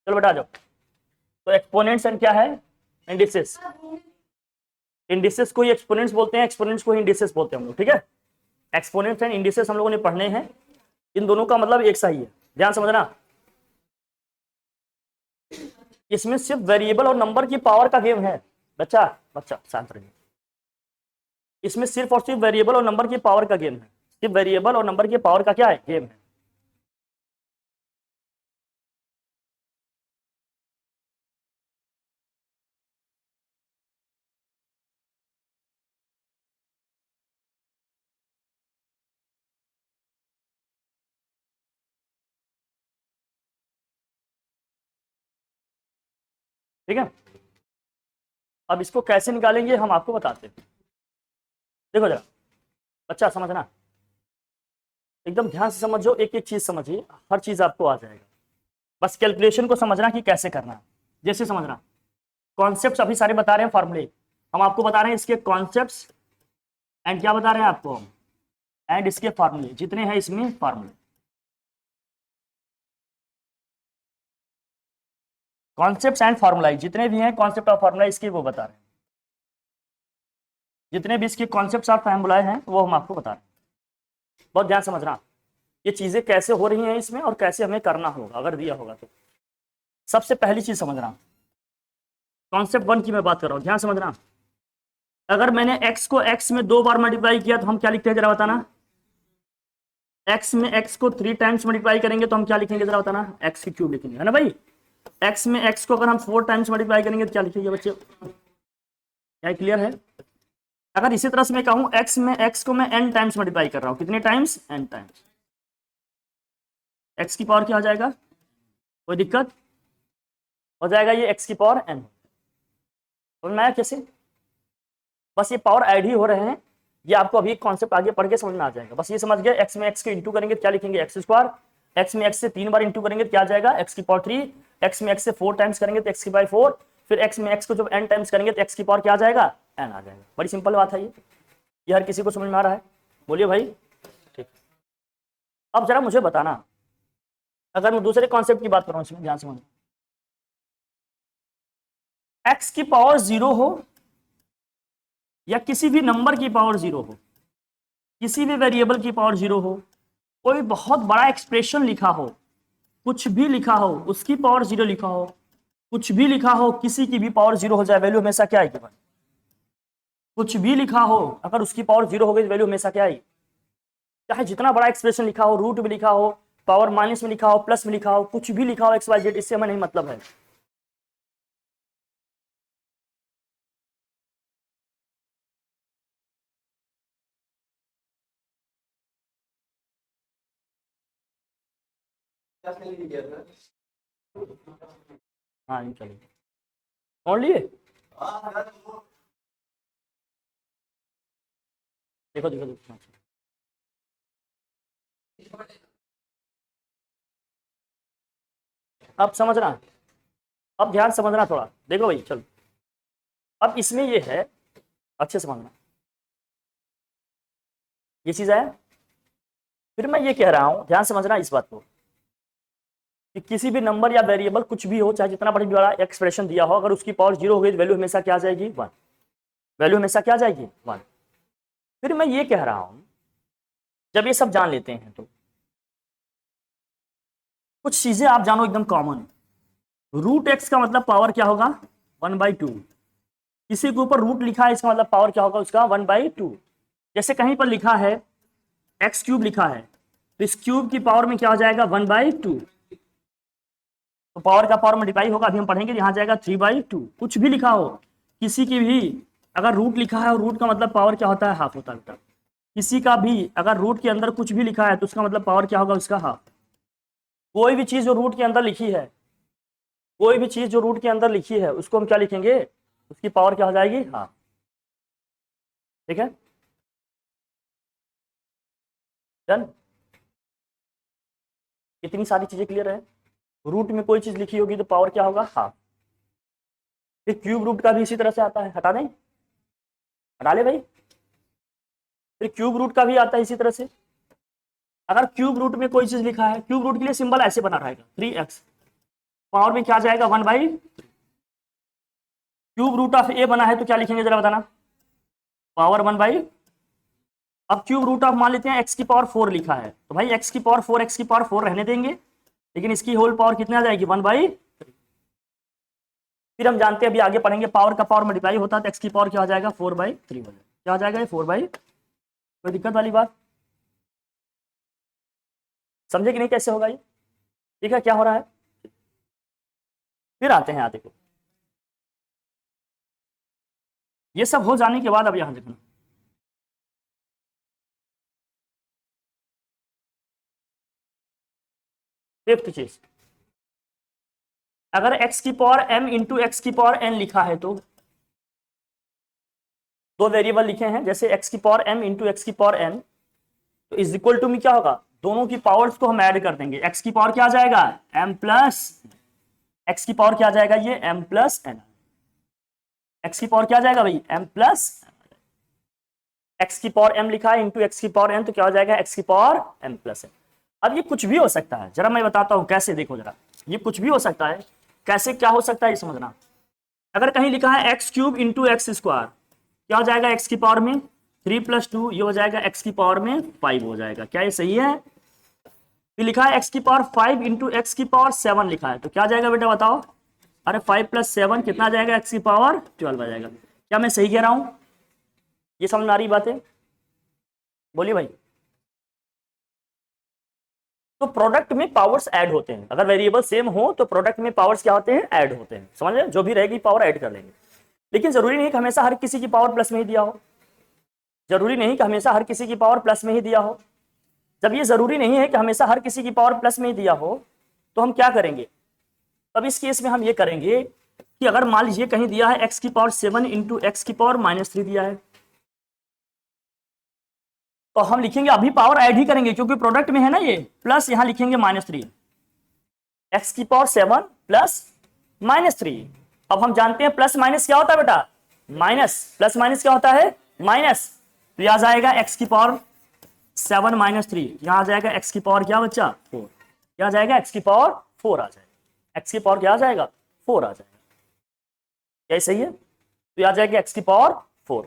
चलो बेटा आ जाओ। तो एक्सपोनेंट्स एंड क्या है, इंडिसेस। इंडिसेस को ही एक्सपोनेंट्स बोलते हैं, एक्सपोनेंट्स को ही इंडिसेस बोलते हैं हम लोग, ठीक है। एक्सपोनेंट्स एंड इंडिसेस हम लोगों ने पढ़ने हैं, इन दोनों का मतलब एक सा ही है, ध्यान समझना। इसमें सिर्फ वेरिएबल और नंबर की पावर का गेम है बच्चा, बच्चा शांत रहिए। इसमें सिर्फ और सिर्फ वेरिएबल और नंबर की पावर का गेम है, सिर्फ वेरिएबल और नंबर की पावर का क्या है, गेम है। ठीक है, अब इसको कैसे निकालेंगे हम आपको बताते हैं। देखो जरा बच्चा समझना, एकदम ध्यान से समझो, एक एक चीज समझिए, हर चीज आपको आ जाएगा। बस कैलकुलेशन को समझना कि कैसे करना है। जैसे समझना, कॉन्सेप्ट्स अभी सारे बता रहे हैं, फॉर्मूले हम आपको बता रहे हैं, इसके कॉन्सेप्ट्स एंड क्या बता रहे हैं आपको, एंड इसके फॉर्मूले जितने हैं इसमें फॉर्मूले, कॉन्सेप्ट्स एंड फॉर्मूला जितने भी हैं, कॉन्सेप्ट और फॉर्मूला इसके वो बता रहे हैं, जितने भी इसके कॉन्सेप्ट्स और फॉर्मूला हैं वो हम आपको बता रहे हैं। बहुत ध्यान समझना, ये चीजें कैसे हो रही हैं इसमें और कैसे हमें करना होगा अगर दिया होगा तो। सबसे पहली चीज समझना, कॉन्सेप्ट 1 की मैं बात कर रहा हूं, ध्यान समझना। अगर मैंने x को x में 2 बार मल्टीप्लाई किया तो हम क्या लिखते हैं जरा बताना। x में x को 3 टाइम्स मल्टीप्लाई करेंगे तो हम क्या लिखेंगे जरा बताना, x की क्यूब लिखेंगे, है ना भाई। x में x को अगर हम 4 टाइम्स मल्टीप्लाई करेंगे तो क्या लिखेंगे बच्चे, क्या क्लियर है। अगर इसी तरह से मैं कहूं x में x को मैं n टाइम्स मल्टीप्लाई कर रहा हूं, कितने टाइम्स, n टाइम्स, x की पावर क्या हो जाएगा, कोई दिक्कत हो जाएगा, ये x की पावर n। समझ में आया कैसे, बस ये पावर ऐड ही हो रहे हैं, ये आपको अभी कॉन्सेप्ट आगे पढ़ के समझ में आ जाएगा। बस ये समझ गए, x में x के इंटू करेंगे तो क्या लिखेंगे, एक्स स्क्वायर, x में x से 3 बार इंटू करेंगे तो क्या आ जाएगा, x की पावर 3, x में x से 4 टाइम्स करेंगे तो x की पावर 4, फिर x में x को जब n टाइम्स करेंगे तो x की पावर क्या आ जाएगा, n आ जाएगा। बड़ी सिंपल बात है ये हर किसी को समझ में आ रहा है, बोलिए भाई। ठीक, अब जरा मुझे बताना, अगर मैं दूसरे कॉन्सेप्ट की बात कर रहा हूँ इसमें ध्यान से, x की पावर 0 हो या किसी भी नंबर की पावर 0 हो, किसी भी वेरिएबल की पावर 0 हो, कोई बहुत बड़ा एक्सप्रेशन लिखा हो, कुछ भी लिखा हो, उसकी पावर 0 लिखा हो, कुछ भी लिखा हो, किसी की भी पावर 0 हो जाए, वैल्यू हमेशा क्या आएगी, कुछ भी लिखा हो अगर उसकी पावर 0 हो गई तो वैल्यू हमेशा क्या आएगी, चाहे जितना बड़ा एक्सप्रेशन लिखा हो, रूट में लिखा हो, पावर माइनस में लिखा हो, प्लस में लिखा हो, कुछ भी लिखा हो एक्स वाई जेड, इससे हमें नहीं मतलब है। हाँ चलिए, कौन लिए, देखो देखो देखो, अब समझना, अब ध्यान समझना थोड़ा, देखो भाई चलो, अब इसमें ये है, अच्छे समझना, ये चीज है। फिर मैं ये कह रहा हूं, ध्यान समझना इस बात को, कि किसी भी नंबर या वेरिएबल कुछ भी हो, चाहे जितना बड़ा एक्सप्रेशन दिया हो, अगर उसकी पावर 0 हो गई तो वैल्यू हमेशा क्या आ जाएगी, 1, वैल्यू हमेशा क्या आ जाएगी, 1। फिर मैं ये कह रहा हूं, जब ये सब जान लेते हैं तो कुछ चीजें आप जानो एकदम कॉमन, रूट एक्स का मतलब पावर क्या होगा, 1/2, किसी के ऊपर रूट लिखा है इसका मतलब पावर क्या होगा उसका, 1/2। जैसे कहीं पर लिखा है एक्स क्यूब लिखा है, तो इस क्यूब की पावर में क्या हो जाएगा, 1/2, तो पावर का पावर मल्टीप्लाई होगा, अभी हम पढ़ेंगे, यहां जाएगा 3/2। कुछ भी लिखा हो, किसी की भी अगर रूट लिखा है और रूट का मतलब पावर क्या होता है, हाफ होता है, किसी का भी अगर रूट के अंदर कुछ भी लिखा है तो उसका मतलब पावर क्या होगा उसका, हाफ। कोई भी चीज जो रूट के अंदर लिखी है, कोई भी चीज जो रूट के अंदर लिखी है उसको हम क्या लिखेंगे, उसकी पावर क्या हो जाएगी, हाफ। ठीक है, डन, इतनी सारी चीजें क्लियर है। रूट में कोई चीज लिखी होगी तो पावर क्या होगा, हाफ। फिर क्यूब रूट का भी इसी तरह से आता है, हटा दें, हटा ले भाई। फिर क्यूब रूट का भी आता है इसी तरह से, अगर क्यूब रूट में कोई चीज लिखा है, क्यूब रूट के लिए सिंबल ऐसे बना रहेगा 3x, पावर में क्या आ जाएगा 1/3। क्यूब रूट ऑफ ए बना है तो क्या लिखेंगे जरा बताना, पावर 1/। अब क्यूब रूट ऑफ मान लेते हैं एक्स की पावर 4 लिखा है, तो भाई एक्स की पावर 4 एक्स की पावर 4 रहने देंगे, लेकिन इसकी होल पावर कितने आ जाएगी 1/। फिर हम जानते हैं अभी आगे पढ़ेंगे पावर का पावर मल्टीप्लाई होता है तो एक्स की पावर क्या हो जाएगा 4/3 हो जाएगा। क्या हो जाएगा ये 4/। कोई दिक्कत वाली बात समझे कि नहीं, कैसे होगा ये, ठीक है क्या हो रहा है। फिर आते हैं आते को, ये सब हो जाने के बाद अब यहां देखना, फिफ्थ चीज, अगर x की पावर m इंटू एक्स की पावर n लिखा है तो दो वेरिएबल लिखे हैं, जैसे x की पावर m इंटू एक्स की पावर n, तो इज इक्वल टू में क्या होगा, दोनों की पावर्स को हम ऐड कर देंगे। x की पावर क्या आ जाएगा m प्लस, x की पावर क्या आ जाएगा ये m प्लस n, x की पावर क्या आ जाएगा भाई m प्लस, x की पावर m लिखा है इंटू एक्स की पावर n, तो क्या हो जाएगा x की पावर m प्लस n। अब ये कुछ भी हो सकता है, जरा मैं बताता हूं कैसे, देखो जरा, ये कुछ भी हो सकता है, कैसे क्या हो सकता है ये समझना। अगर कहीं लिखा है x cube into x square, क्या हो जाएगा एक्स की पावर में 3 + 2, ये हो जाएगा एक्स की पावर में 5 हो जाएगा, क्या ये सही है। फिर लिखा है एक्स की पावर 5 इंटू एक्स की पावर 7 लिखा है, तो क्या जाएगा बेटा बताओ, अरे 5 + 7 कितना आ जाएगा एक्स की पावर 12 आ जाएगा। क्या मैं सही कह रहा हूं, ये समझ में आ रही बात है, बोलिए भाई। तो प्रोडक्ट में पावर्स ऐड होते हैं, अगर वेरिएबल सेम हो तो प्रोडक्ट में पावर्स क्या होते हैं, ऐड होते हैं, समझ रहे, जो भी रहेगी पावर ऐड कर लेंगे। लेकिन जरूरी नहीं कि हमेशा हर किसी की पावर प्लस में ही दिया हो, जरूरी नहीं कि हमेशा हर किसी की पावर प्लस में ही दिया हो। जब ये जरूरी नहीं है कि हमेशा हर किसी की पावर प्लस में ही दिया हो, तो हम क्या करेंगे, तब इस केस में हम ये करेंगे कि अगर मान लीजिए कहीं दिया है एक्स की पावर 7 इंटू एक्स की पावर -3 दिया है, तो हम लिखेंगे अभी पावर ऐड ही करेंगे क्योंकि प्रोडक्ट में है ना ये, प्लस यहां लिखेंगे -3, एक्स की पावर 7 प्लस -3। अब हम जानते हैं प्लस माइनस क्या होता है बेटा, माइनस, प्लस माइनस क्या होता है माइनस, तो यहां जाएगा एक्स की पावर 7 -3, यहां आ जाएगा एक्स की पावर क्या बच्चा 4, क्या आ जाएगा एक्स की पावर 4 आ जाएगा, एक्स की पावर क्या आ जाएगा 4 आ जाएगा, क्या सही है, तो आ जाएगा एक्स की पावर 4,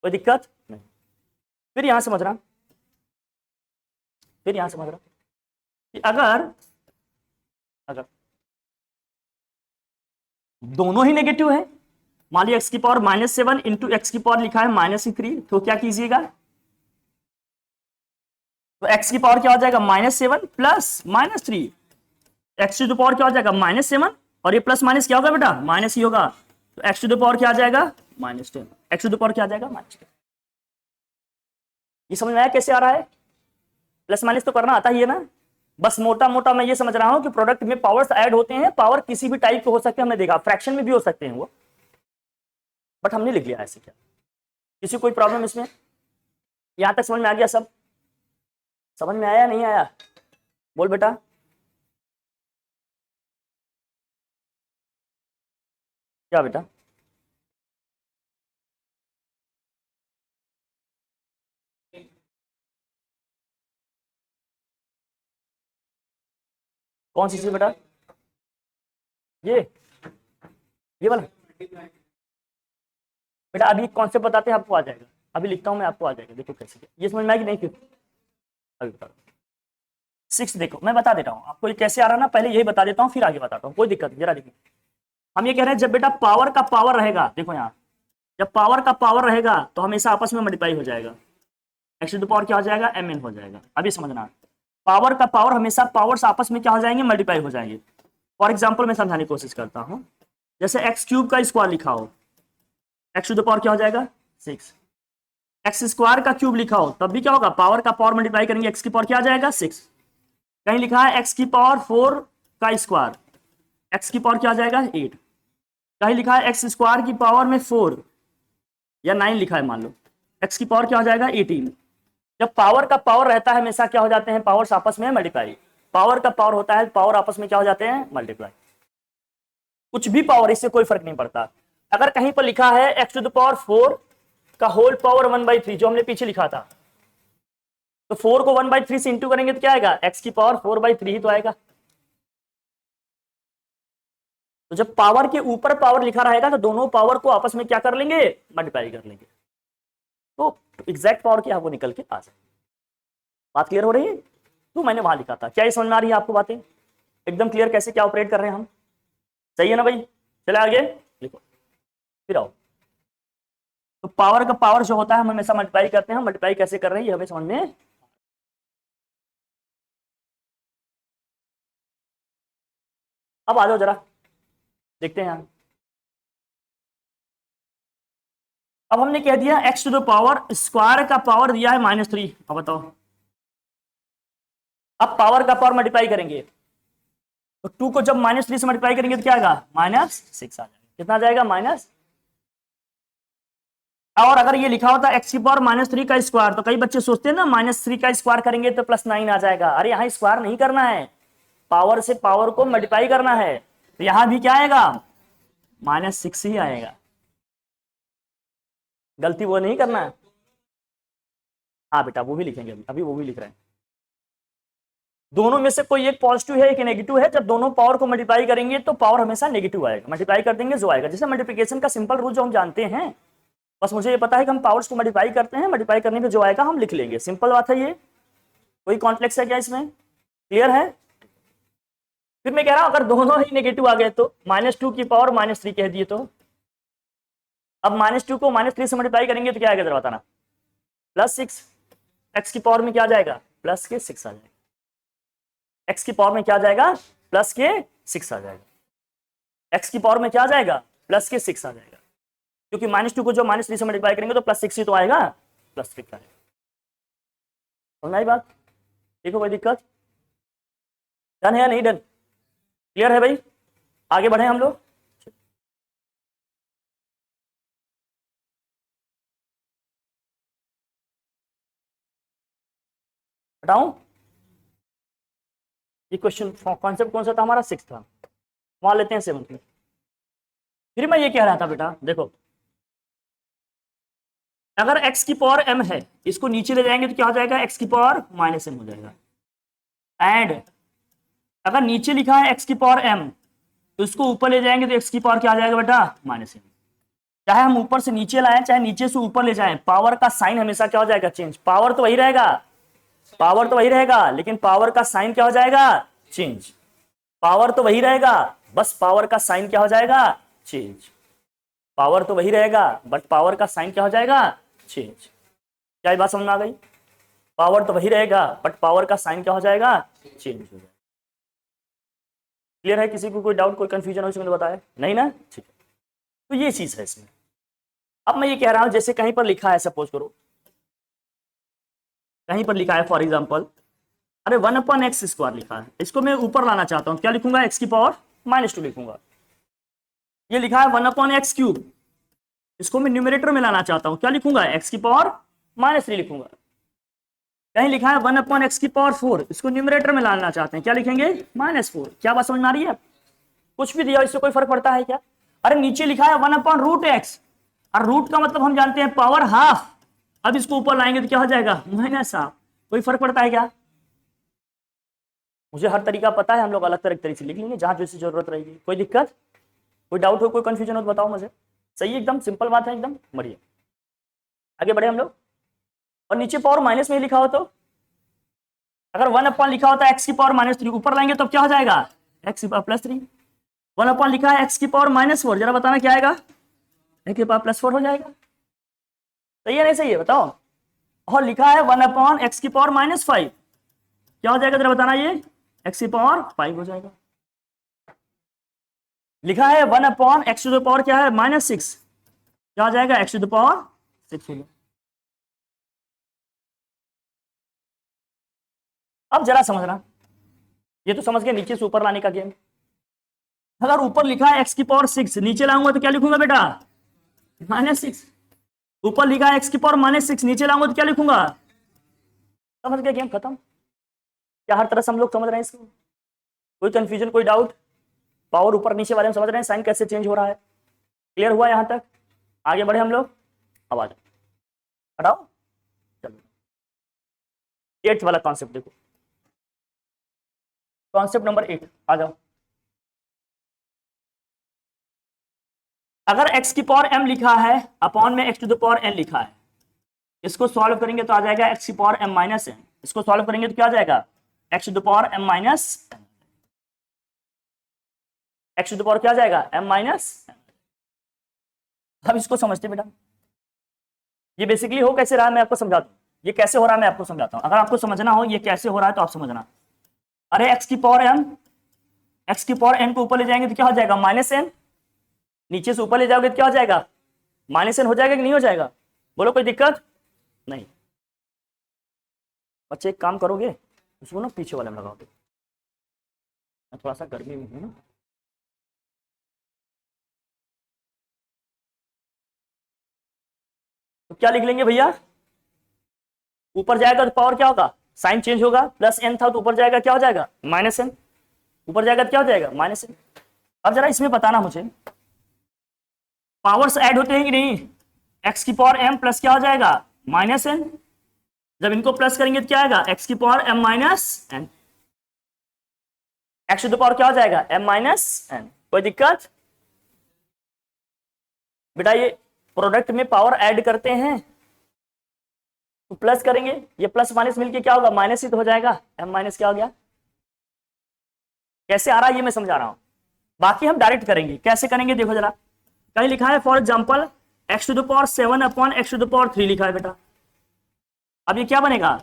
कोई दिक्कत नहीं। फिर यहां समझना, फिर यहां समझना कि अगर दोनों ही नेगेटिव है, मान लीजिए एक्स की पावर -7 इंटू एक्स की पावर लिखा है -3, तो क्या कीजिएगा, तो एक्स की पावर क्या हो जाएगा -7 plus -3, x to the power क्या हो जाएगा -7, और ये प्लस माइनस क्या होगा बेटा माइनस ही होगा, तो एक्स टू द पावर क्या आ जाएगा -10, एक्स टू द पावर क्या आ जाएगा -10। ये समझ में आया कैसे आ रहा है, प्लस माइनस तो करना आता ही है ना, बस मोटा मोटा मैं ये समझ रहा हूं कि प्रोडक्ट में पावर्स ऐड होते हैं, पावर किसी भी टाइप के हो सकते हैं, हमने देखा फ्रैक्शन में भी हो सकते हैं वो, बट हमने लिख लिया ऐसे, क्या किसी कोई प्रॉब्लम इसमें, यहां तक समझ में आ गया सब, समझ में आया नहीं आया, बोल बेटा। क्या बेटा, कौन सी चीज बेटा, ये वाला बेटा, अभी कॉन्सेप्ट बताते हैं आपको आ जाएगा, अभी लिखता हूं मैं आपको आ जाएगा, देखो कैसे, ये समझ में आएगी नहीं, फिर अभी बता दो 6, देखो मैं बता देता हूँ आपको ये कैसे आ रहा ना, पहले यही बता देता हूँ फिर आगे बताता हूँ, कोई दिक्कत नहीं, जरा देखिए। हम ये कह रहे हैं जब बेटा पावर का पावर रहेगा, देखो यहाँ जब पावर का पावर रहेगा तो हमेशा आपस में मल्टीप्लाई हो जाएगा, एक्स टू द पावर क्या हो जाएगा mn हो जाएगा। अभी समझना, पावर का पावर हमेशा पावर्स आपस में क्या हो जाएंगे मल्टीप्लाई हो जाएंगे। फॉर एग्जाम्पल मैं समझाने की कोशिश करता हूँ, जैसे एक्स क्यूब का स्क्वायर लिखा हो, एक्स टू द पावर क्या हो जाएगा 6, एक्स स्क्वायर का क्यूब लिखा हो तब भी क्या होगा, पावर का पावर मल्टीप्लाई करेंगे, एक्स की पावर क्या आ जाएगा 6। कहीं लिखा है एक्स की पावर 4 का स्क्वायर, एक्स की पावर क्या आ जाएगा 8। कहीं लिखा है एक्स स्क्वायर की पावर में 4 या 9 लिखा है मान लो, एक्स की पावर क्या हो जाएगा 18। जब पावर का पावर रहता है हमेशा क्या हो जाते हैं पावर्स आपस में मल्टीप्लाई, पावर का पावर होता है पावर आपस में क्या हो जाते हैं मल्टीप्लाई, कुछ भी पावर, इससे कोई फर्क नहीं पड़ता। अगर कहीं पर लिखा है एक्स टू द पावर 4 का होल पावर 1/3, जो हमने पीछे लिखा था, तो 4 को 1/3 से इंटू करेंगे तो क्या आएगा, एक्स की पावर 4/3 ही तो आएगा। तो जब पावर के ऊपर पावर लिखा रहेगा तो दोनों पावर को आपस में क्या कर लेंगे, मल्टीप्लाई कर लेंगे, तो एग्जैक्ट पावर क्या है वो निकल के आ जाए। बात क्लियर हो रही है? तो मैंने वहां लिखा था, क्या ये समझ में आ रही है आपको बातें एकदम क्लियर, कैसे क्या ऑपरेट कर रहे हैं हम? सही है ना भाई? चले आगे लिखो, फिर आओ। तो पावर का पावर जो होता है हम हमेशा मल्टीप्लाई करते हैं, मल्टीप्लाई कैसे कर रहे हैं ये हमें समझ में। अब आ जाओ जरा देखते हैं यहाँ। अब हमने कह दिया x to the power square का पावर दिया है -3। अब बताओ, अब पावर का पावर मल्टीप्लाई करेंगे तो 2 को जब -3 से मल्टीप्लाई करेंगे तो क्या आएगा, -6 आ जाएगा। कितना आ जाएगा, माइनस। और अगर ये लिखा होता x की पावर -3 का स्क्वायर तो कई बच्चे सोचते हैं ना -3 का स्क्वायर करेंगे तो +9 आ जाएगा। अरे यहाँ स्क्वायर नहीं करना है, पावर से पावर को मल्टीप्लाई करना है, तो यहां भी क्या आएगा, -6 ही आएगा। गलती वो नहीं करना है। हाँ बेटा वो भी लिखेंगे, अभी वो भी लिख रहे हैं। दोनों में से कोई एक पॉजिटिव है एक नेगेटिव है, जब दोनों पावर को मल्टीप्लाई करेंगे तो पावर हमेशा नेगेटिव आएगा, मल्टीप्लाई कर देंगे जो आएगा। जैसे मल्टीप्लिकेशन का सिंपल रूल जो हम जानते हैं, बस मुझे ये पता है कि हम पावर्स को मल्टीप्लाई करते हैं, मल्टीप्लाई करने पे जो आएगा हम लिख लेंगे, सिंपल बात है ये। कोई कॉम्प्लेक्स है क्या इसमें? क्लियर है? फिर मैं कह रहा हूं अगर दोनों ही नेगेटिव आ गए तो -2 की पावर -3 कह दिए तो अब -2 को -3 से मल्टीप्लाई करेंगे तो क्या आएगा जरा बताना, +6। एक्स की पावर में क्या आ जाएगा, +6 आ जाएगा। एक्स की पावर में क्या आ जाएगा, +6 आ जाएगा। एक्स की पावर में क्या आ जाएगा, +6 आ जाएगा, क्योंकि -2 को जो -3 से मल्टीप्लाई करेंगे तो +6 ही तो आएगा, +6 आएगा। समझ आई बात? देखो कोई दिक्कत? डन है या नहीं डन? क्लियर है भाई? आगे बढ़े हम लोग। हटाऊं? ये क्वेश्चन कॉन्सेप्ट कौन सा था हमारा, 6 था, वहां लेते हैं 7 में। फिर मैं ये कह रहा था बेटा देखो, अगर x की पावर m है, इसको नीचे ले जाएंगे तो क्या हो जाएगा, x की पावर -m हो जाएगा। एंड अगर नीचे लिखा है x की पावर m तो इसको ऊपर ले जाएंगे तो x की पावर क्या आ जाएगा बेटा, -m। चाहे हम ऊपर से नीचे लाएं चाहे नीचे से ऊपर ले जाएं, पावर का साइन हमेशा क्या हो जाएगा, चेंज। पावर तो वही रहेगा, पावर तो वही रहेगा, लेकिन पावर का साइन क्या हो जाएगा, चेंज। पावर तो वही रहेगा, बस पावर का साइन क्या हो जाएगा, चेंज। पावर तो वही रहेगा बट पावर का साइन क्या हो जाएगा, चेंज। क्या ये बात समझ में आ गई? पावर तो वही रहेगा बट पावर का साइन क्या हो जाएगा, चेंज हो जाएगा। क्लियर है? किसी को कोई डाउट कोई कंफ्यूजन हो इसमें तो बताए नहीं ना? ठीक है, तो ये चीज है इसमें। अब मैं ये कह रहा हूं जैसे कहीं पर लिखा है, सपोज करो कहीं पर लिखा है फॉर एग्जाम्पल, अरे 1/x² लिखा है, इसको मैं ऊपर लाना चाहता हूं, क्या लिखूंगा, x की पावर -2 लिखूंगा। ये लिखा है 1/x³, इसको मैं न्यूमरेटर में लाना चाहता हूं, क्या लिखूंगा, x की पावर -3 लिखूंगा। कहीं लिखा है 1/x⁴, इसको न्यूमरेटर में लाना चाहते हैं, क्या लिखेंगे, -4। क्या बात समझ में आ रही है? कुछ भी दिया इससे कोई फर्क पड़ता है क्या? अरे नीचे लिखा है 1/√x, और रूट का मतलब हम जानते हैं पावर हाफ, अब इसको ऊपर लाएंगे तो क्या हो जाएगा, -हाफ। कोई फर्क पड़ता है क्या? मुझे हर तरीका पता है, हम लोग अलग तरह तरीके से लिख लेंगे जहां जैसी जरूरत रहेगी। कोई दिक्कत कोई डाउट हो कोई कंफ्यूजन हो तो बताओ मुझे। सही, एकदम सिंपल बात है, एकदम बढ़िया। आगे बढ़े हम लोग। और नीचे पावर माइनस में लिखा हो तो, अगर 1 लिखा होता है एक्स की पावर -3, ऊपर लाएंगे तो क्या हो जाएगा, एक्स की पावर +3। 1 लिखा है एक्स की पावर -4, जरा बताना क्या आएगा, एक्स की पावर +4 हो जाएगा। सही है नहीं सही है बताओ? और लिखा है 1/x की पावर -5, क्या हो जाएगा जरा बताना, ये x की पावर 5 हो जाएगा। लिखा है 1/x टू द पावर क्या है, -6, क्या हो जाएगा, x टू द पावर 6 हो जाएगा। अब जरा समझना, ये तो समझ गए नीचे से ऊपर लाने का गेम। अगर ऊपर लिखा है x की पावर 6, नीचे लाऊंगा तो क्या लिखूंगा बेटा, -6। ऊपर लिखा है x की पावर -6, नीचे लाऊंगा तो क्या लिखूंगा। समझ गए, गेम खत्म। क्या हर तरह से हम लोग समझ रहे हैं इसको? कोई कंफ्यूजन कोई डाउट? पावर ऊपर नीचे वाले में समझ रहे हैं, साइन कैसे चेंज हो रहा है? क्लियर हुआ यहां तक? आगे बढ़े हम लोग। अब आ जाओ, हटाओ, चलो 8th वाला कॉन्सेप्ट देखो, कॉन्सेप्ट नंबर 8 आ जाओ। अगर x की पावर m लिखा है अपॉन में x to the power n लिखा है, इसको सॉल्व करेंगे तो आ जाएगा x की पावर m माइनस n। इसको सॉल्व करेंगे तो क्या आ जाएगा x to the power m minus n। x to the power क्या आ जाएगा m माइनस n। अब इसको समझते बेटा, ये बेसिकली हो कैसे रहा है मैं आपको समझाता हूँ। ये कैसे हो रहा है मैं आपको समझाता हूँ, अगर आपको समझना हो ये कैसे हो रहा है तो आप समझना। अरे x की पावर m, x की पावर n को ऊपर ले जाएंगे तो क्या हो जाएगा माइनस n, नीचे से ऊपर ले जाओगे तो क्या हो जाएगा माइनस n हो जाएगा कि नहीं हो जाएगा, बोलो कोई दिक्कत नहीं। बच्चे एक काम करोगे उसको ना पीछे वाले में लगाओगे, मैं थोड़ा सा गर्मी में हूँ ना। तो क्या लिख लेंगे भैया, ऊपर जाएगा तो पावर क्या होगा साइन चेंज होगा, प्लस n था तो ऊपर जाएगा क्या हो जाएगा माइनस n, ऊपर जाएगा तो क्या हो जाएगा माइनस n। अब जरा इसमें बताना मुझे पावर्स ऐड होते हैं कि नहीं, x की पावर m प्लस क्या हो जाएगा माइनस n, जब इनको प्लस करेंगे तो क्या आएगा x की power m minus n, x to the power क्या हो जाएगा m माइनस n। कोई दिक्कत बेटा, ये प्रोडक्ट में पावर ऐड करते हैं तो प्लस करेंगे, ये प्लस माइनस मिलके क्या होगा माइनस ही तो हो जाएगा, m माइनस क्या हो गया। कैसे आ रहा है ये मैं समझा रहा हूं, बाकी हम डायरेक्ट करेंगे। कैसे करेंगे देखो जरा, कहीं लिखा है for example x to the power 7 upon x to the power 3 लिखा है बेटा। अब ये क्या बनेगा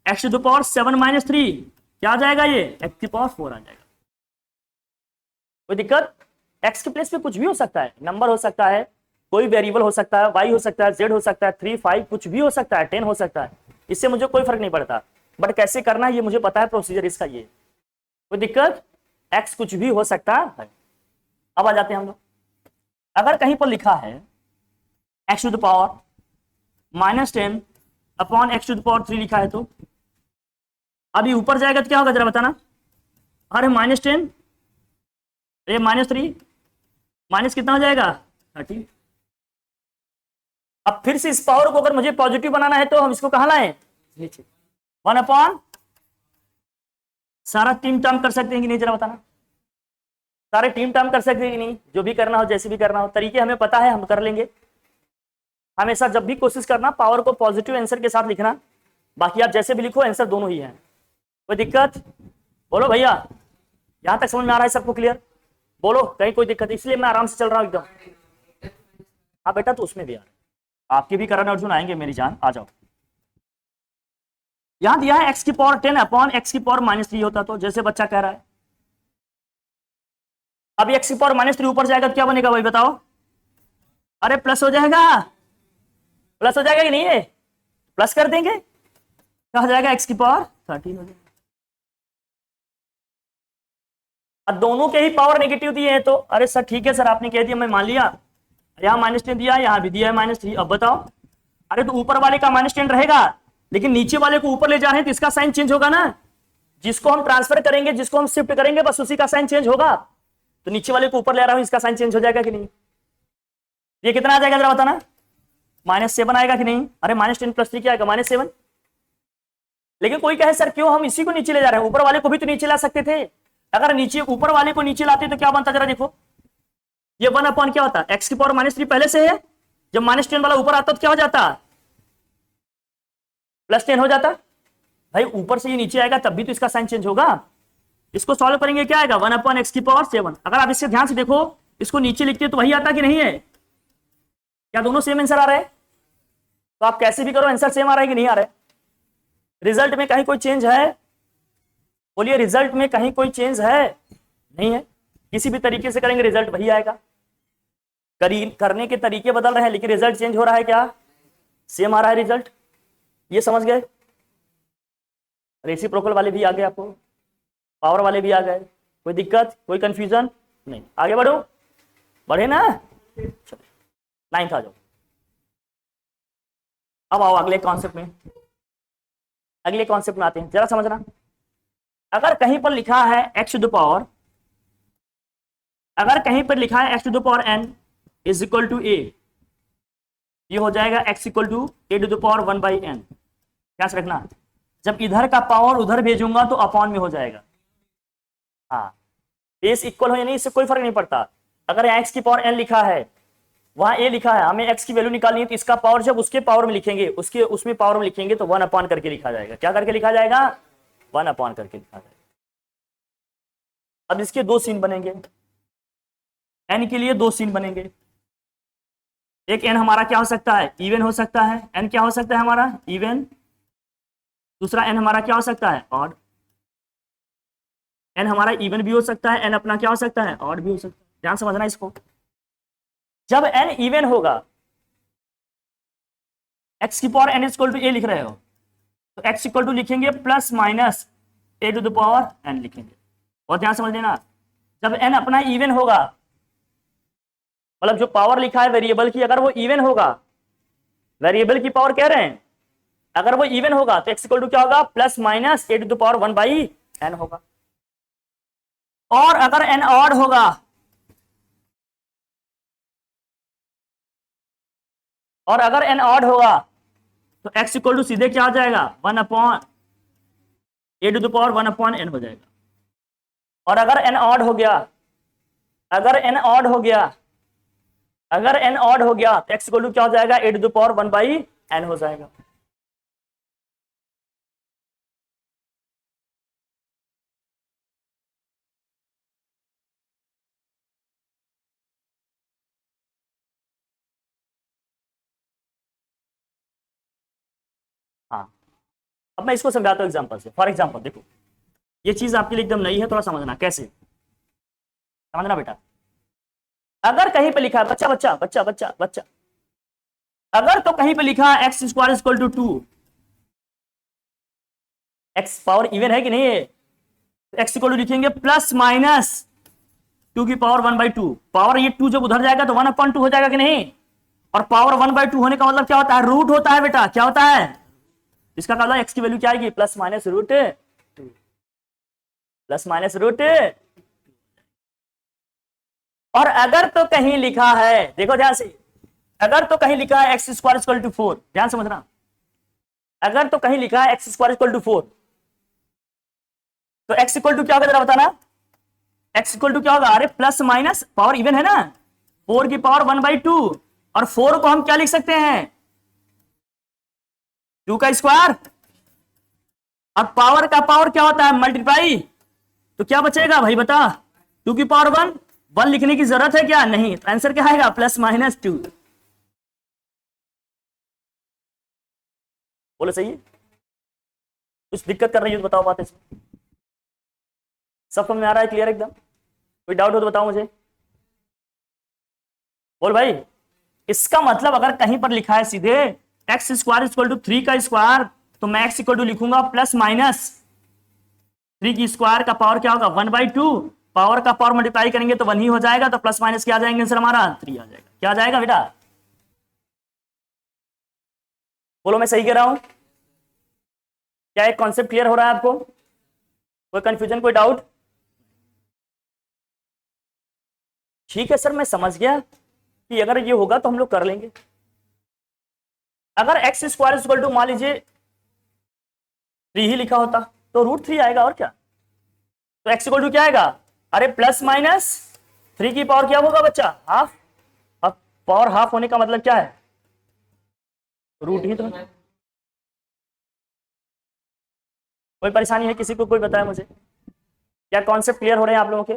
x to the power 7 minus 3 क्या आ जाएगा, ये x की पावर 4 आ जाएगा। कोई दिक्कत, x के प्लेस पे कुछ भी हो सकता है, नंबर हो सकता है, कोई वेरिएबल हो सकता है, y हो सकता है, z हो सकता है, 3 5 कुछ भी हो सकता है, 10 हो सकता है, इससे मुझे कोई फर्क नहीं पड़ता, बट कैसे करना है ये मुझे पता है, प्रोसीजर इसका ये। कोई दिक्कत, x कुछ भी हो सकता है। अब आ जाते हैं हम लोग, अगर कहीं पर लिखा है x to the power minus 10 upon x to the power 3 लिखा है, तो अभी ऊपर जाएगा तो क्या होगा जरा बताना। अरे माइनस 10, ये माइनस 3, माइनस कितना हो जाएगा 30। अब फिर से इस पावर को अगर मुझे पॉजिटिव बनाना है तो हम इसको कहां लाएं नीचे, 1 अपॉन सारा 3 टर्म कर सकते हैं कि नहीं जरा बताना, सारे 3 टर्म कर सकते हैं कि नहीं, जो भी करना हो जैसे भी करना हो, तरीके हमें पता है हम कर लेंगे। हमेशा जब भी कोशिश करना पावर को पॉजिटिव आंसर के साथ लिखना, बाकी आप जैसे भी लिखो आंसर दोनों ही है। कोई दिक्कत बोलो भैया, यहां तक समझ में आ रहा है सबको क्लियर, बोलो कहीं कोई दिक्कत, इसलिए मैं आराम से चल रहा हूं एकदम। हाँ बेटा तो उसमें भी आ रहा है, आपके भी करण अर्जुन आएंगे मेरी जान, आ जाओ। यहां दिया है x की पावर 10 अपॉन x की पावर माइनस 3 होता, तो जैसे बच्चा कह रहा है, अब x की पावर माइनस 3 ऊपर जाएगा तो क्या बनेगा भाई बताओ। अरे प्लस हो जाएगा, प्लस हो जाएगा कि नहीं, है प्लस कर देंगे क्या हो जाएगा x की पावर 13 हो जाएगा। अब दोनों के ही पावर नेगेटिव दिए हैं तो अरे सर ठीक है सर आपने कह दिया मैं मान लिया, यहाँ माइनस 10 दिया यहाँ भी दिया है माइनस 3, अब बताओ। अरे तो ऊपर वाले का माइनस 10 रहेगा, लेकिन नीचे वाले को ऊपर ले जा रहे हैं तो इसका साइन चेंज होगा ना, जिसको हम ट्रांसफर करेंगे जिसको हम शिफ्ट करेंगे बस उसी का साइन चेंज होगा। तो नीचे वाले को ऊपर ले रहा हूं इसका साइन चेंज हो जाएगा कि नहीं, ये कितना आ जाएगा जरा बताना, -7 आएगा कि नहीं। अरे -10 + 3 क्या आएगा -7। लेकिन कोई कहे सर क्यों हम इसी को नीचे ले जा रहे हैं, ऊपर वाले को भी तो नीचे ला सकते थे। अगर नीचे ऊपर वाले को नीचे लाते तो क्या बनता जरा देखो, ये 1 अपॉन क्या होता है x की पावर -3 पहले से है, जब -10 वाला ऊपर आता तो क्या हो जाता +10 हो जाता। भाई ऊपर से ये नीचे आएगा तब भी तो इसका साइन चेंज होगा। इसको सॉल्व करेंगे क्या आएगा 1 अपॉन x की पावर 7। अगर आप इससे ध्यान से देखो इसको नीचे लिखते तो वही आता कि नहीं है, क्या दोनों सेम आंसर आ रहे हैं। तो आप कैसे भी करो आंसर सेम आ रहा है कि नहीं आ रहा है। रिजल्ट में कहीं कोई चेंज है, बोलिए रिजल्ट में कहीं कोई चेंज है नहीं है, किसी भी तरीके से करेंगे रिजल्ट वही आएगा। करने के तरीके बदल रहे हैं लेकिन रिजल्ट चेंज हो रहा है, क्या सेम आ रहा है रिजल्ट, ये समझ गए। रेसिप्रोकल वाले भी आ गए, आपको पावर वाले भी आ गए, कोई दिक्कत कोई कंफ्यूजन नहीं। आगे बढ़ो, बढ़े ना, चलो 9th आ जाओ। अब आओ अगले कॉन्सेप्ट में, अगले कॉन्सेप्ट में आते हैं, जरा समझना। अगर कहीं पर लिखा है x टू द पावर, अगर कहीं पर लिखा है x to the power n is equal to a, ये हो जाएगा x equal to a to the power 1/n। क्या रखना, जब इधर का पावर उधर भेजूंगा तो अपॉन में हो जाएगा। हाँ बेस इक्वल हो या नहीं इससे कोई फर्क नहीं पड़ता। अगर x की पावर n लिखा है वहां ए लिखा है, हमें एक्स की वैल्यू निकालनी है, तो इसका पावर जब उसके पावर में लिखेंगे, उसके उसमें पावर में लिखेंगे तो 1 अपॉन करके लिखा जाएगा। क्या करके लिखा जाएगा? 1 अपॉन करके लिखा जाएगा। अब इसके दो सीन बनेंगे, एन के लिए दो सीन बनेंगे। एक एन हमारा क्या हो सकता है? इवन हो सकता है। एन क्या हो सकता है हमारा? इवन। दूसरा एन हमारा क्या हो सकता है? ऑड। एन हमारा इवन भी हो सकता है, एन अपना क्या हो सकता है? ऑड भी हो सकता है। ध्यान समझना इसको। जब एन इवन होगा, एक्स की power n equal to a लिख रहे हो, तो एक्स इक्वल टू लिखेंगे plus minus a to the power n लिखेंगे। और ध्यान समझ लेना, जब एन अपना इवन होगा, मतलब जो पावर लिखा है वेरिएबल की, अगर वो इवन होगा, वेरिएबल की पावर कह रहे हैं, अगर वो इवन होगा तो एक्स इक्वल टू क्या होगा? Plus minus a to the power 1 by n होगा। और अगर एन ऑड होगा, और अगर एन ऑड होगा तो एक्स इक्वल टू सीधे क्या आ जाएगा? 1 upon a to the power 1 upon n हो जाएगा। और अगर एन ऑड हो गया, अगर एन ऑड हो गया, अगर एन ऑड हो गया तो एक्स इक्वल टू क्या हो जाएगा? A to the power 1 by n हो जाएगा। हाँ, अब मैं इसको समझाता हूँ एग्जांपल से। फॉर एग्जांपल देखो, ये चीज आपके लिए एकदम नई है, थोड़ा समझना कैसे। समझना बेटा, अगर कहीं पे लिखा है, बच्चा बच्चा बच्चा बच्चा बच्चा, अगर तो कहीं पे लिखा है x square equal to 2, x power even है कि नहीं है, एक्स इक्वल टू लिखेंगे प्लस माइनस 2 की पावर 1 बाई 2। पावर ये 2 जब उधर जाएगा तो 1 अपॉन 2 हो जाएगा कि नहीं? और पावर 1 बाई 2 होने का मतलब क्या होता है? रूट होता है बेटा। क्या होता है? इसका मतलब एक्स की वैल्यू क्या आएगी? Plus minus root 2, plus minus root. और अगर तो कहीं लिखा है, देखो ध्यान से, अगर तो कहीं लिखा है एक्स स्क्वायर इक्वल टू 4, ध्यान समझना, अगर तो कहीं लिखा है एक्स स्क्वायर इक्वल टू 4, तो एक्स इक्वल टू क्या होगा जरा बताना? एक्स इक्वल टू क्या होगा? अरे प्लस माइनस, पावर इवन है ना, 4 की पावर 1 बाई 2, और 4 को हम क्या लिख सकते हैं? 2 का स्क्वायर। और पावर का पावर क्या होता है? मल्टीप्लाई। तो क्या बचेगा भाई बता? 2 की पावर 1, 1 लिखने की जरूरत है क्या? नहीं। तो आंसर क्या आएगा? Plus minus 2। बोलो सही है? कुछ दिक्कत कर रही हो तो बताओ बात इसमें। सब समझ में आ रहा है? क्लियर एकदम? कोई डाउट हो तो बताओ मुझे। बोल भाई। इसका मतलब अगर कहीं पर लिखा है सीधे एक्स स्क्वायर इक्वल टू 3 का स्क्वायर, तो मैं एक्स इक्वल टू लिखूंगा प्लस माइनस 3 की स्क्वायर का पावर क्या होगा? 1 बाई 2। पावर का पावर मल्टीप्लाई करेंगे तो 1 ही हो जाएगा, तो प्लस माइनस क्या आ जाएंगे आंसर हमारा? 3 आ जाएगा। क्या आ जाएगा बेटा? बोलो मैं सही कह रहा हूं? क्या एक कॉन्सेप्ट क्लियर हो रहा है आपको? कोई कंफ्यूजन, कोई डाउट? ठीक है सर, मैं समझ गया कि अगर ये होगा तो हम लोग कर लेंगे। अगर एक्स स्क्वायर इक्वल टू मान लीजिए 3 ही लिखा होता तो रूट 3 आएगा, और क्या? तो एक्स इक्वल टू क्या आएगा? अरे प्लस माइनस 3 की पावर क्या होगा बच्चा? हाफ। अब पावर हाफ होने का मतलब क्या है? रूट ही तो। कोई परेशानी है किसी को? कोई बताए मुझे। क्या कॉन्सेप्ट क्लियर हो रहे हैं आप लोगों के?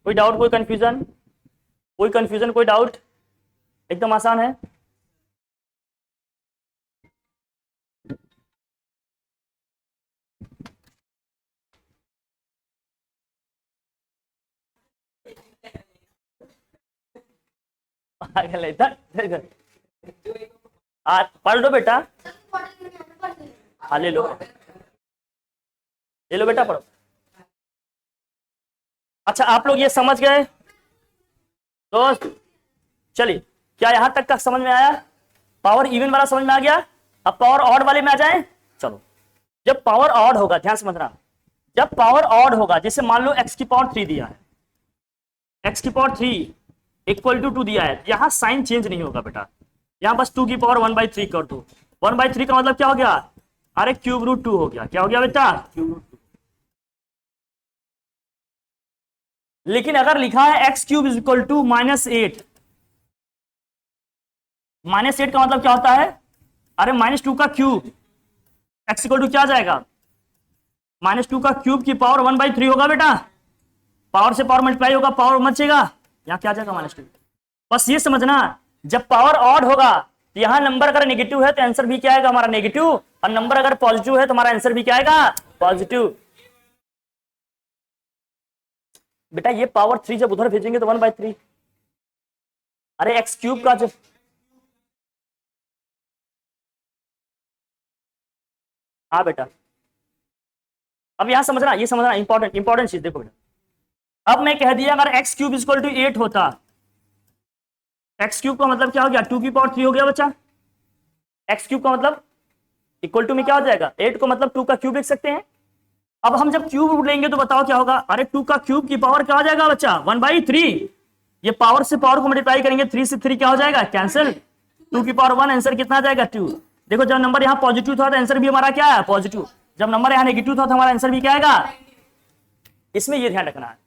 कोई डाउट, कोई कंफ्यूजन? कोई कंफ्यूजन, कोई डाउट? एकदम आसान है। पढ़ लो बेटा। हाँ ले लो, ले लो बेटा, पढ़ो। अच्छा आप लोग ये समझ गए दोस्त? चलिए, क्या यहां तक का समझ में आया? पावर इवन वाला समझ में आ गया? अब पावर ऑड वाले में आ जाए। चलो, जब पावर ऑड होगा, ध्यान समझना, जब पावर ऑड होगा, जैसे मान लो एक्स की पावर 3 दिया है, एक्स की पावर 3 इक्वल टू 2 दिया है, यहां साइन चेंज नहीं होगा बेटा, यहां बस 2 की पावर 1 बाई 3 कर दो। 1 बाई 3 का मतलब क्या हो गया? अरे क्यूब रूट 2 हो गया। क्या हो गया बेटा? Cube root 2। लेकिन अगर लिखा है x cube is equal to -8, -8 का मतलब क्या होता है? अरे -2 का क्यूब x इक्वल टू क्या आ जाएगा? -2 का क्यूब की पावर 1/3 होगा बेटा। पावर से पावर मल्टीप्लाई होगा, पावर बचेगा, यहाँ क्या आ जाएगा? -2। बस ये समझना, जब पावर ऑड होगा तो यहाँ नंबर अगर नेगेटिव है तो आंसर भी क्या आएगा? हमारा नेगेटिव। और नंबर अगर पॉजिटिव है तो हमारा आंसर भी क्या आएगा? पॉजिटिव। बेटा ये पावर 3 जब उधर भेजेंगे तो 1/3। अरे एक्स क्यूब का जो, हाँ बेटा, अब यहां समझना, ये समझना इंपॉर्टेंट चीज देखो बेटा। अब मैं कह दिया अगर एक्स क्यूब इक्वल टू 8 होता, एक्स क्यूब का मतलब क्या हो गया? 2 की पावर 3 हो गया बच्चा। एक्स क्यूब का मतलब इक्वल टू में क्या हो जाएगा? 8 को मतलब 2 का क्यूब लिख सकते हैं। अब हम जब क्यूब लेंगे तो बताओ क्या होगा? अरे 2 का क्यूब की पावर क्या हो जाएगा बच्चा? 1/3। ये पावर से पावर को मल्टीप्लाई करेंगे, 3 से 3 क्या हो जाएगा? कैंसिल। 2 की पावर 1, आंसर कितना आ जाएगा? 2। देखो जब नंबर यहाँ पॉजिटिव था तो आंसर भी हमारा क्या है? पॉजिटिव। जब नंबर यहाँ नेगेटिव था तो हमारा आंसर भी क्या आएगा? इसमें ये ध्यान रखना है,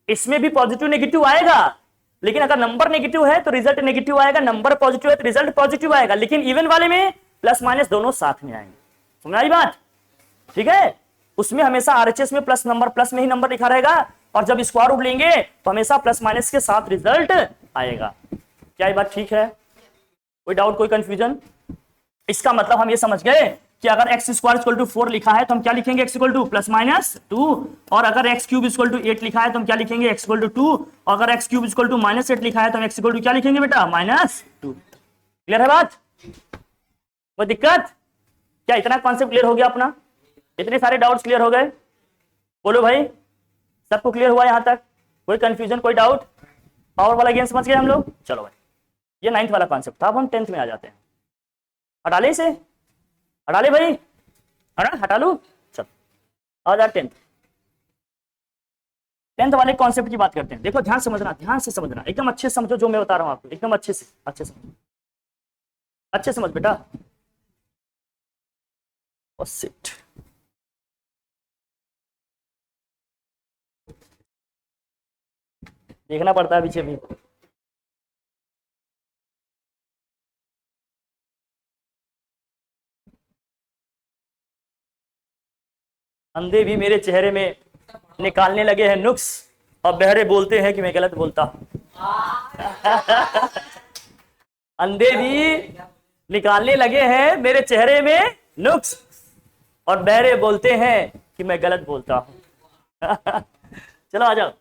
इसमें भी पॉजिटिव नेगेटिव आएगा, लेकिन अगर नंबर नेगेटिव है तो रिजल्ट नेगेटिव आएगा, नंबर पॉजिटिव है तो रिजल्ट पॉजिटिव आएगा। लेकिन इवन वाले में प्लस माइनस दोनों साथ में आएंगे। समझ आई बात? ठीक है, उसमें हमेशा आरएचएस में प्लस नंबर, प्लस में ही नंबर लिखा रहेगा, और जब स्क्वायर रूट लेंगे तो हमेशा प्लस माइनस के साथ रिजल्ट आएगा। क्या ये बात ठीक है? कोई डाउट, कोई कंफ्यूजन? इसका मतलब हम ये समझ गए कि अगर एक्स स्क्वायर इक्वल टू 4 लिखा है तो हम क्या लिखेंगे? X equal two plus minus 2। और अगर एक्स क्यूब इक्वल टू 8 लिखा है तो हम क्या लिखेंगे? X equal to 2। और अगर एक्स क्यूब इक्वल टू -8 लिखा है तो हम एक्स इक्वल टू क्या लिखेंगे बेटा? -2। क्लियर है बात? कोई दिक्कत? क्या इतना कॉन्सेप्ट क्लियर हो गया अपना? इतने सारे डाउट्स क्लियर हो गए? बोलो भाई, सबको क्लियर हुआ यहां तक? कोई कंफ्यूजन, कोई डाउट? पावर वाला गेम समझ गए हम लोग? चलो भाई, ये 9th वाला कॉन्सेप्ट था। अब हम 10th में आ जाते हैं। हटा ले इसे, हटा ले भाई, हटा लू। चलो आ जा 10th वाले कॉन्सेप्ट की बात करते हैं। देखो ध्यान समझना, ध्यान से समझना, एकदम अच्छे से समझो जो मैं बता रहा हूं आपको, एकदम अच्छे से, अच्छे से, अच्छे समझ बेटा। और सिट, देखना पड़ता है पीछे भी। अंधे भी मेरे चेहरे में निकालने लगे हैं नुक्स, और बहरे बोलते हैं कि मैं गलत बोलता हूं। अंधे भी निकालने लगे हैं मेरे चेहरे में नुक्स, और बहरे बोलते हैं कि मैं गलत बोलता हूं। चलो आ जाओ,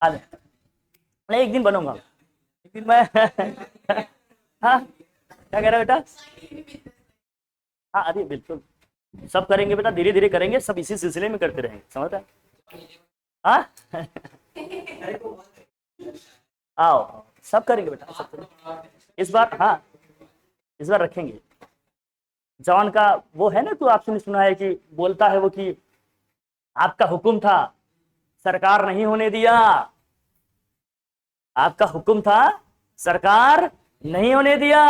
आ जाओ। मैं एक दिन बनूंगा, एक दिन मैं। हाँ क्या कह रहा है बेटा? हाँ अरे बिल्कुल, सब करेंगे बेटा, धीरे धीरे करेंगे, सब इसी सिलसिले में करते रहेंगे, समझता है? हाँ आओ, सब करेंगे बेटा, सब करेंगे इस बार। हाँ इस बार रखेंगे। जॉन का वो है ना, तो आपने सुना है कि बोलता है वो कि आपका हुक्म था, सरकार नहीं होने दिया। आपका हुक्म था, सरकार नहीं होने दिया,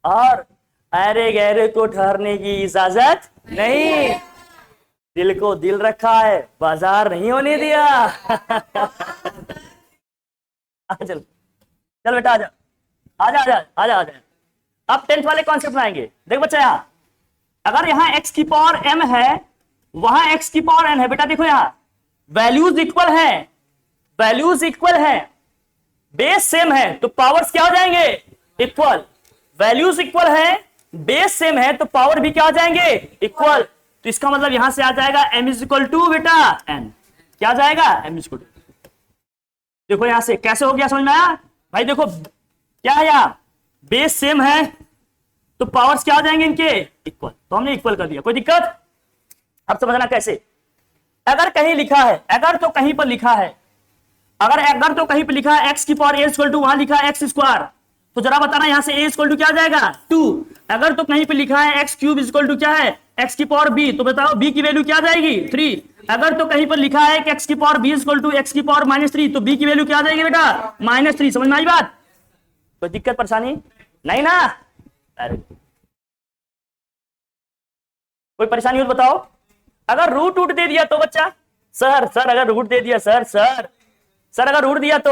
और अरे गहरे को ठहरने की इजाजत नहीं। दिल को दिल रखा है, बाजार नहीं होने दिया। चल चल बेटा आजा, आजा आजा आजा आजा। अब 10th वाले कॉन्सेप्ट में आएंगे। देख बच्चा, यहां अगर यहां x की पावर m है, वहां x की पावर n है। बेटा देखो यहां वैल्यूज इक्वल है, वैल्यूज इक्वल है, बेस सेम है, तो पावर्स क्या हो जाएंगे? इक्वल। वैल्यूज इक्वल है, बेस सेम है, तो पावर भी क्या हो जाएंगे? इक्वल। तो इसका मतलब यहां से आ जाएगा m इज इक्वल टू बेटा n। क्या आ जाएगा? m is equal to. देखो यहां से कैसे हो गया, समझ में आया भाई? देखो क्या है, यहां बेस सेम है तो पावर्स क्या हो जाएंगे इनके? इक्वल। तो हमने इक्वल कर दिया, कोई दिक्कत? अब समझना कैसे। अगर कहीं लिखा है, अगर तो कहीं पर लिखा है, अगर तो कहीं पर लिखा है x की पावर a इक्वल टू, वहां लिखा है x स्क्वायर, तो जरा बताना यहां से a इक्वल टू क्या आ जाएगा? 2। अगर तो कहीं पे लिखा है x क्यूब इक्वल टू क्या है? x की पावर b, तो बताओ b की वैल्यू क्या आ जाएगी? 3। अगर तो कहीं पर लिखा है कि x की power b equal to x की पावर -3, तो b की वैल्यू क्या आ जाएगी बेटा? -3। समझ में आई बात? कोई दिक्कत परेशानी नहीं ना? अरे कोई परेशानी हो तो बताओ। अगर रूट उट दे दिया तो बच्चा, सर अगर रूट दे दिया, सर अगर रूट दिया तो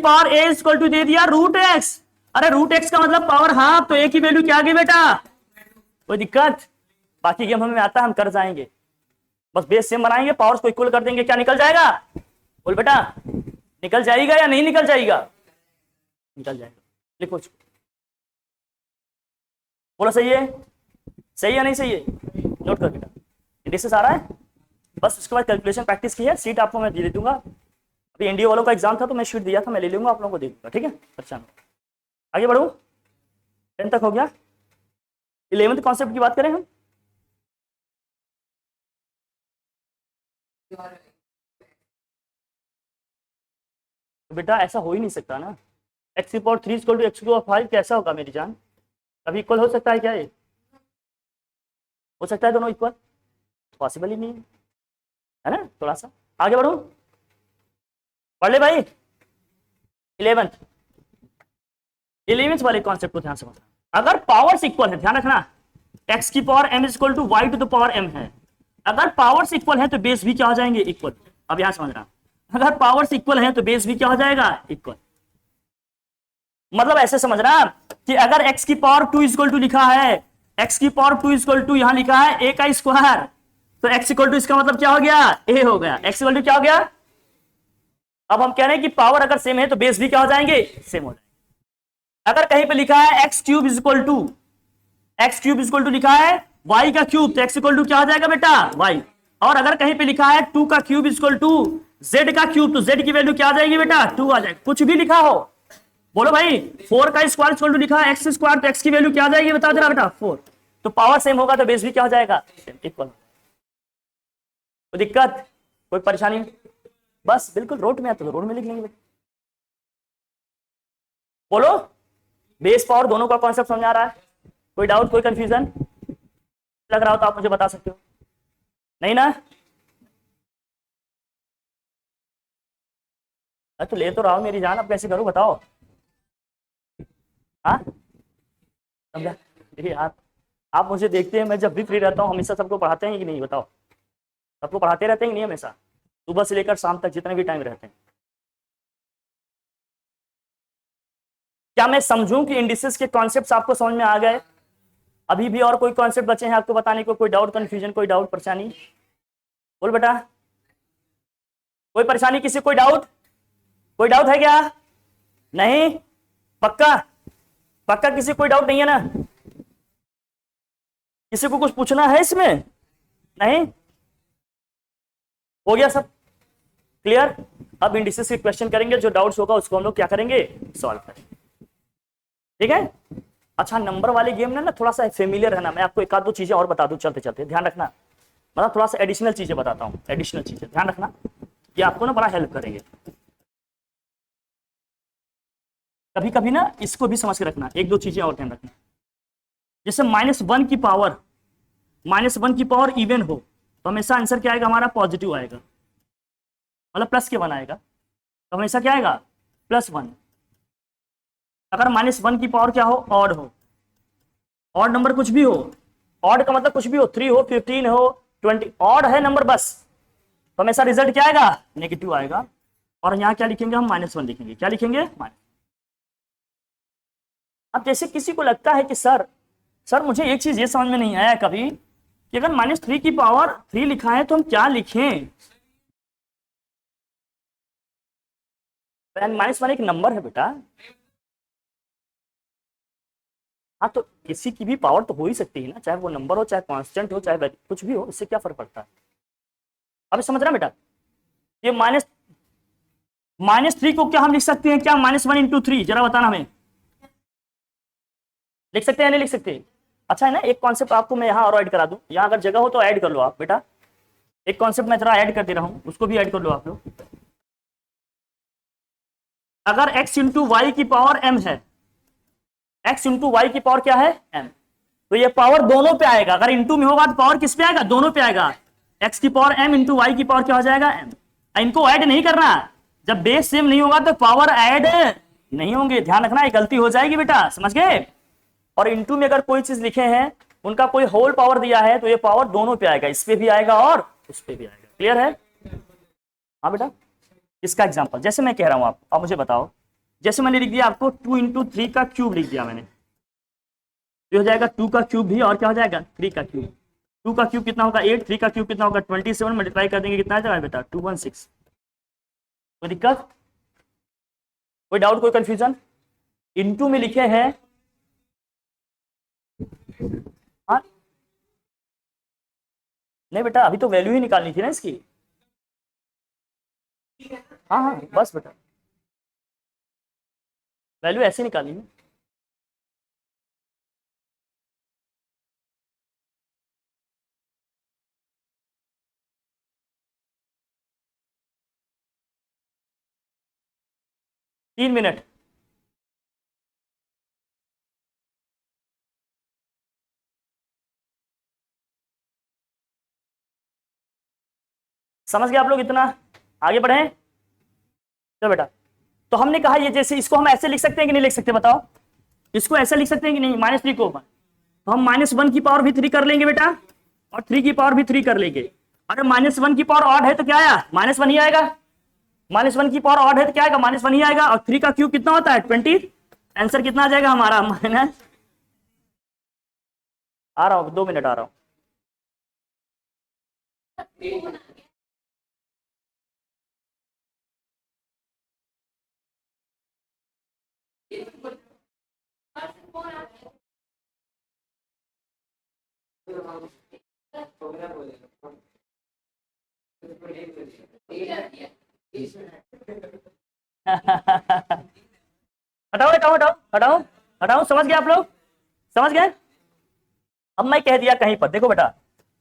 पावर ए इक्वल टू दे दिया रूट एक्स। अरे रूट एक्स का मतलब पावर हाफ, तो ए की वैल्यू क्या आ गई बेटा, कोई दिक्कत? बाकी गेम हमें आता है, हम कर जाएंगे, बस बेस सेम बनाएंगे, पावर्स को इक्वल कर देंगे, क्या निकल जाएगा? बोल बेटा, निकल जाएगा या नहीं निकल जाएगा? निकल जाएगा। लिखो, बोला सही है? सही या नहीं सही है? नोट कर बेटा, इंडिसेस आ रहा है, बस उसके बाद कैलकुलेशन प्रैक्टिस की है। सीट आपको मैं दे दूंगा, अभी एनडीए वालों का एग्जाम था तो मैं शीट दिया था, मैं ले लूंगा, आप लोगों को दे दूंगा, ठीक है? अच्छा, आगे बढ़ू, 10 तक हो गया। 11th कॉन्सेप्ट की बात करें हम, तो बेटा ऐसा हो ही नहीं सकता ना, एक्स की पावर 3 इक्वल टू एक्स की पावर 5 कैसा होगा मेरी जान? कभी इक्वल हो सकता है क्या? ये हो सकता है दोनों इक्वल? पॉसिबल ही नहीं है ना? थोड़ा सा आगे बढ़ू, पढ़ ले भाई। 11th वाले कॉन्सेप्ट को ध्यान से समझना। अगर पावर्स इक्वल है, ध्यान रखना, x की power m equal to y to the power m है, अगर पावर्स इक्वल है तो बेस भी क्या हो जाएंगे? इक्वल। अब यहां समझना, अगर पावर्स इक्वल है तो बेस भी क्या हो जाएगा? इक्वल। मतलब ऐसे समझना कि अगर x की पावर 2 इक्वल टू लिखा है, x की पावर 2 इक्वल टू यहां लिखा है a का स्क्वायर, तो x इक्वल टू इसका मतलब क्या हो गया? a हो गया। x इक्वल टू क्या हो गया? अब हम कह रहे हैं कि पावर अगर सेम है तो बेस भी क्या हो जाएंगे? सेम हो जाएंगे। अगर कहीं पे लिखा है x cube is equal to लिखा है y का क्यूब, तो x इक्वल टू क्या हो जाएगा बेटा? y। और अगर कहीं पे लिखा है 2 का cube is equal to z का क्यूब, तो z की वैल्यू क्या आ जाएगी बेटा? 2 आ जाएगी। कुछ भी लिखा हो, बोलो भाई, 4 का स्क्वायर इक्वल टू लिखा है x स्क्वायर, तो x की वैल्यू क्या आ जाएगी? बता जरा बेटा, 4। तो पावर सेम होगा तो बेस भी क्या हो जाएगा? इक्वल। कोई दिक्कत, कोई परेशानी? बस बिल्कुल रोड में आता तो रोड में लिख लेंगे। बोलो, बेस पावर दोनों का कॉन्सेप्ट समझ आ रहा है? कोई डाउट, कोई कंफ्यूजन लग रहा हो तो आप मुझे बता सकते हो, नहीं ना? अरे तो ले तो रहा हूं मेरी जान, अब कैसे करूं बताओ? हाँ समझा? यार आप मुझे देखते हैं, मैं जब भी फ्री रहता हूँ हमेशा सबको पढ़ाते हैं कि नहीं बताओ? सबको पढ़ाते रहते हैं कि नहीं? हमेशा सुबह से लेकर शाम तक जितने भी टाइम रहते हैं। क्या मैं समझूं कि इंडिसेस के कॉन्सेप्ट्स आपको समझ में आ गए? अभी भी और कोई कॉन्सेप्ट बचे हैं आपको बताने को? कोई डाउट, कंफ्यूजन, कोई डाउट, परेशानी? बोल बेटा, कोई परेशानी, किसी कोई डाउट? कोई डाउट है क्या? नहीं? पक्का? पक्का किसी कोई डाउट नहीं है ना? किसी को कुछ पूछना है इसमें? नहीं? हो गया सब क्लियर? अब इंडिसेस के क्वेश्चन करेंगे, जो डाउट्स होगा उसको हम लोग क्या करेंगे? सॉल्व करेंगे, ठीक है? अच्छा, नंबर वाले गेम में ना थोड़ा सा फेमिलियर रहना, मैं आपको एक आध दो चीजें और बता दूं चलते चलते, ध्यान रखना, मतलब थोड़ा सा एडिशनल चीजें बताता हूं, एडिशनल चीजें ध्यान रखना, ये आपको ना बड़ा हेल्प करेंगे। कभी कभी ना इसको भी समझ के रखना, एक दो चीजें और ध्यान रखना। जैसे -1 की पावर इवन हो तो हमेशा आंसर क्या आएगा हमारा? पॉजिटिव आएगा, मतलब +1 आएगा, तो हमेशा क्या आएगा? +1। अगर -1 की पावर क्या हो? ऑड हो, ऑड नंबर कुछ भी हो, ऑड का मतलब कुछ भी हो, 3 हो, 15 हो, 20, ऑड है नंबर बस, तो हमेशा रिजल्ट क्या आएगा? नेगेटिव आएगा। और यहाँ क्या लिखेंगे हम? -1 लिखेंगे। क्या लिखेंगे? अब जैसे किसी को लगता है कि सर मुझे एक चीज ये समझ में नहीं आया कभी कि अगर -3 की पावर 3 लिखा है तो हम क्या लिखें? -1 एक नंबर है बेटा। हाँ, तो किसी की भी पावर तो हो ही सकती है ना, चाहे वो नंबर हो, चाहे कांस्टेंट हो, चाहे कुछ भी हो, इससे क्या फर्क पड़ता है? अब समझ रहा बेटा, ये -3 को क्या हम लिख सकते हैं? क्या -1 × 3? जरा बताना हमें, लिख सकते हैं नहीं लिख सकते? अच्छा है ना, एक कॉन्सेप्ट आपको मैं यहाँ और ऐड करा दूं, यहाँ अगर जगह हो तो ऐड कर लो आप बेटा, एक कॉन्सेप्ट मैं जरा ऐड कर दे रहा हूँ, उसको भी ऐड कर लो आप लोग। अगर x × y की पावर m है, x × y की पावर क्या है? m, तो ये पावर दोनों पे आएगा। अगर इंटू में होगा तो पावर किस पे आएगा? दोनों पे आएगा। x की पावर m × y की पावर क्या हो जाएगा? m। इनको ऐड नहीं करना, जब बेस सेम नहीं होगा तो पावर ऐड नहीं होंगे, ध्यान रखना, ये गलती हो जाएगी बेटा, समझ गए? और इंटू में अगर कोई चीज लिखे हैं, उनका कोई होल पावर दिया है, तो ये पावर दोनों पे आएगा, इस पे भी आएगा और उस पे भी आएगा। क्लियर है? हाँ बेटा, इसका एग्जांपल जैसे मैं कह रहा हूं, आप मुझे बताओ, जैसे मैंने लिख दिया आपको 2 इंटू 3 का क्यूब लिख दिया मैंने, तो हो जाएगा 2 का क्यूब भी और क्या हो जाएगा 3 का क्यूब। 2 का क्यूब कितना होगा 8, 3 का क्यूब कितना होगा 27, मल्टीप्लाई कर देंगे कितना आ जाएगा बेटा 216। कोई दिक्कत, कोई डाउट, कोई कंफ्यूजन? इंटू में लिखे हैं, हाँ नहीं बेटा अभी तो वैल्यू ही निकालनी थी ना इसकी। हाँ हाँ बस बेटा वैल्यू ऐसे निकालनी है। तीन मिनट। समझ गए आप लोग? इतना आगे बढ़े तो बेटा, तो हमने कहा ये जैसे इसको हम ऐसे लिख सकते हैं कि नहीं लिख सकते बताओ? इसको ऐसे लिख सकते हैं कि नहीं, -3 को तो हम -1 की पावर भी 3 कर लेंगे बेटा, और 3 की पावर भी 3 कर लेंगे। अरे -1 की पावर ऑड है तो क्या आया -1 ही आएगा, -1 की पावर ऑड है तो क्या आएगा -1 ही आएगा। और 3 का क्यूब कितना होता है 20, आंसर कितना आ जाएगा हमारा माइनस, आ रहा हूं 2 मिनट आ रहा हूं। हटाओ हटाओ हटाओ हटाओ हटाओ, समझ गए आप लोग? समझ गए? अब मैं कह दिया कहीं पर, देखो बेटा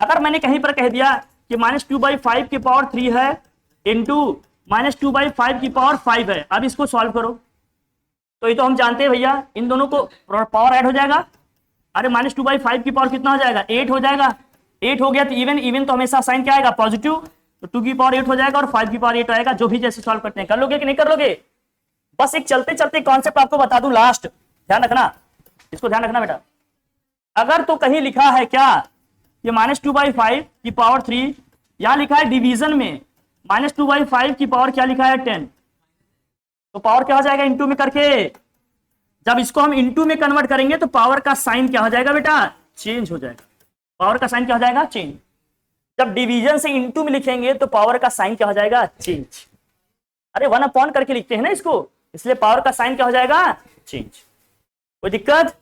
अगर मैंने कहीं पर कह दिया कि -2/5 की पावर 3 है इंटू -2/5 की पावर 5 है, अब इसको सॉल्व करो। तो ये तो हम जानते हैं भैया इन दोनों को पावर ऐड हो जाएगा। अरे -2/5 की पावर कितना हो जाएगा 8 हो जाएगा, 8 हो गया तो इवन, इवन तो हमेशा साइन क्या आएगा पॉजिटिव, तो 2 की पावर 8 हो जाएगा और 5 की पावर 8 आएगा। जो भी जैसे सॉल्व करते हैं, कर लोगे कि नहीं कर लोगे? बस एक चलते चलते कॉन्सेप्ट आपको बता दूं लास्ट, ध्यान रखना, इसको ध्यान रखना बेटा। अगर तो कहीं लिखा है क्या कि -2/5 की पावर 3, यहां लिखा है डिवीजन में -2/5 की पावर क्या लिखा है 10, तो पावर क्या हो जाएगा इंटू में करके, जब इसको हम इंटू में कन्वर्ट करेंगे तो पावर का साइन क्या हो जाएगा बेटा चेंज हो जाएगा। पावर का साइन क्या हो जाएगा चेंज। जब डिवीजन से इंटू में लिखेंगे तो पावर का साइन क्या हो जाएगा चेंज। अरे 1/, करके लिखते हैं ना इसको, इसलिए पावर का साइन क्या हो जाएगा चेंज। कोई दिक्कत?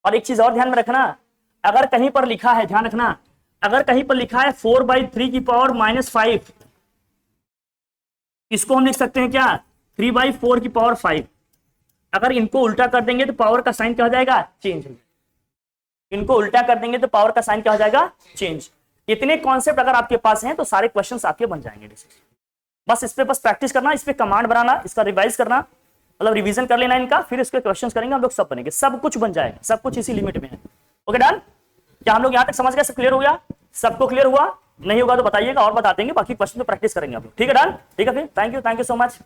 और एक चीज और ध्यान में रखना, अगर कहीं पर लिखा है, ध्यान रखना, अगर कहीं पर लिखा है 4/3 की पावर -5, इसको हम लिख सकते हैं क्या 3/4 की पावर 5। अगर इनको उल्टा कर देंगे तो पावर का साइन क्या हो जाएगा चेंज। इनको उल्टा कर देंगे तो पावर का साइन क्या हो जाएगा चेंज। इतने कॉन्सेप्ट अगर आपके पास हैं तो सारे क्वेश्चंस आपके बन जाएंगे। बस इस पे बस प्रैक्टिस करना, इस पे कमांड बनाना, इसका रिवाइज करना, मतलब रिवीजन कर लेना इनका, फिर इसके क्वेश्चंस करेंगे हम लोग, सब बनेंगे, सब कुछ बन जाएगा, सब कुछ इसी लिमिट में है। Okay done? क्या हम लोग यहाँ तक समझ गए? सब क्लियर हो गया? सबको क्लियर हुआ? नहीं होगा तो बताइएगा और बता देंगे, बाकी क्वेश्चन तो प्रैक्टिस करेंगे हम लोग। ठीक है डन? ठीक है फिर, थैंक यू सो मच।